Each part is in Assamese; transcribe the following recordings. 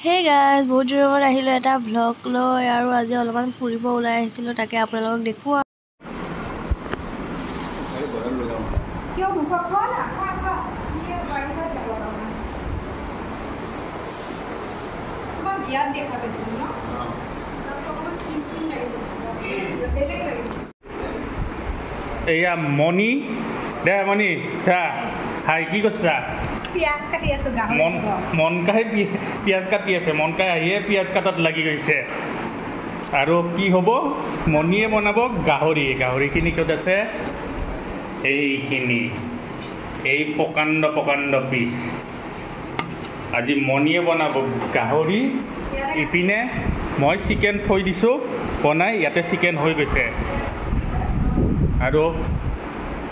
Hey guys, বহুত দিনৰ মূৰত আহিলো এটা vlog লৈ আৰু আজি অলপমান ফুৰিব ওলাই আহিছিলো তাকে আপোনালোকক দেখুৱা কিয় মুখ খোৱা না খোৱা নিয়ে বাড়িতে যাব না তোমাক বিয়াত দেখা পাইছিল ন এয়া মনি দে মনি হাই কি কৈছা পিয়াজ কাটি আছে মনকাই পিয়াজ কাটি আছে মনকাই আহিয়ে পিয়াজ কাটাত লাগি গৈছে আৰু কি হ'ব মনিয়ে বনাব গাহৰিখিনি ক'ত আছে এইখিনি এই প্ৰকাণ্ড পিচ আজি মনিয়ে বনাব গাহৰি ইপিনে মই চিকেন থৈ দিছোঁ বনাই ইয়াতে চিকেন হৈ গৈছে আৰু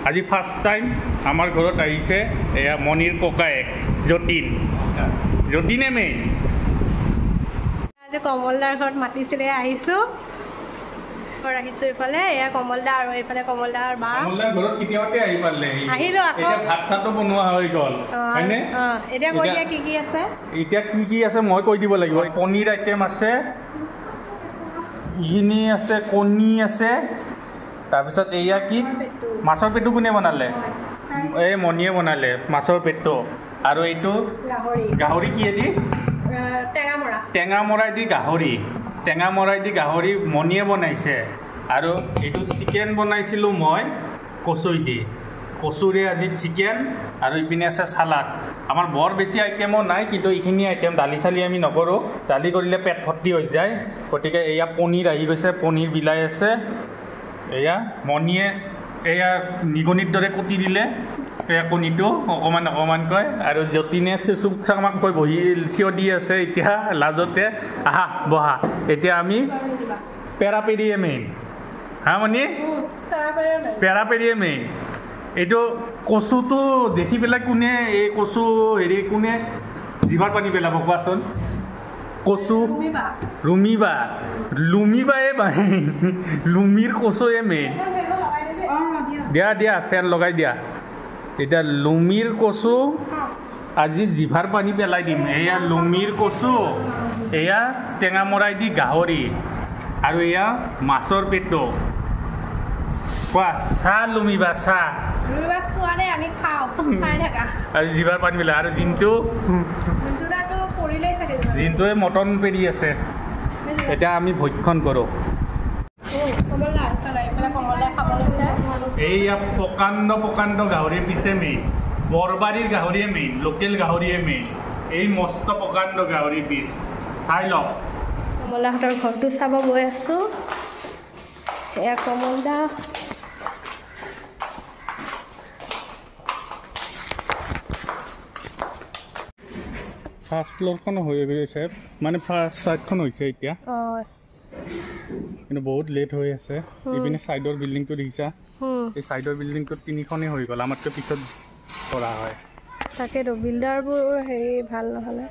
আজি ফাৰ্ষ্ট টাইম আমাৰ ঘৰত আহিছে এয়া মনিৰ ককায়েক যতীনে মেইন আজি কমলদাৰ ঘৰত মাতিছিলে আহিছোঁ ৰাখিছোঁ এইফালে এয়া কমলদা আৰু এইফালে কমলদাৰ বা কমলদাৰ ঘৰত কেতিয়াবাতে আহি পালে আহিলোঁ আকৌ এতিয়া ভাত চাতো বনোৱা হৈ গ'ল হয়নে এতিয়া কৈ দিয়া কি আছে এতিয়া কি আছে মই কৈ দিব লাগিব পনীৰ আইটেম আছে ইখিনি আছে কণী আছে তাৰপিছত এয়া কি মাছৰ পেটু কোনে বনালে এই মনিয়ে বনালে মাছৰ পেটু আৰু এইটো গাহৰি কিহেদি টেঙামৰাই দি গাহৰি মনিয়ে বনাইছে আৰু এইটো চিকেন বনাইছিলোঁ মই কচুৰে আজি চিকেন আৰু ইপিনে আছে চালাড আমাৰ বৰ বেছি আইটেমো নাই কিন্তু এইখিনি আইটেম দালি চালি আমি নকৰোঁ দালি কৰিলে পেট ভৰ্তি হৈ যায় গতিকে এয়া পনীৰ আহি গৈছে পনীৰ বিলাই আছে এয়া মনিয়ে এয়া নিগনিৰ দৰে কুটি দিলে এয়া কণীটো অকণমানকৈ আৰু যতীনে চুক চামাকৈ বহি চিঞৰ দি আছে এতিয়া লাজতে আহা বহা এতিয়া আমি পেৰাপেৰিয়ে মেইন হা মনি পেৰাপেৰিয়ে মেইন এইটো কচুটো দেখি পেলাই কোনে এই কচু কোনে জিভাৰ পানী পেলাব কোৱাচোন কচু লুমিবায়ে লুমিৰ কচুৱে মেইন দিয়া ফেন লগাই দিয়া এতিয়া লুমিৰ কচু আজি জিভাৰ পানী পেলাই দিম এয়া লুমিৰ কচু এয়া টেঙামৰাই দি গাহৰি আৰু এয়া মাছৰ পেটু কোৱা চাহ লুমিবা চাহ আজি জিভাৰ পানী পেলাই আৰু জিনটোৱে মটন পেৰি আছে এতিয়া আমি ভক্ষণ কৰোঁ এইয়া প্ৰকাণ্ড গাহৰিৰ পিছে মেইন বৰবাৰীৰ গাহৰিয়ে মেইন লোকেল গাহৰিয়ে মেইন এই মস্ত প্ৰকাণ্ড গাহৰি পিচ চাই লওক কমলাহঁতৰ ঘৰটো চাব গৈ আছোঁ এয়া কমলদা ফাৰ্ষ্ট ফ্ল'ৰখন হৈ গৈছে মানে ফাৰ্ষ্ট চাইডখন হৈছে এতিয়া কিন্তু বহুত লেট হৈ আছে ইপিনে চাইডৰ বিল্ডিংটো দেখিছা এই চাইডৰ বিল্ডিংটোত 3খনেই হৈ গ'ল আমাতকৈ পিছত কৰা হয় তাকেতো বিল্ডাৰবোৰ হেৰি ভাল নহ'লে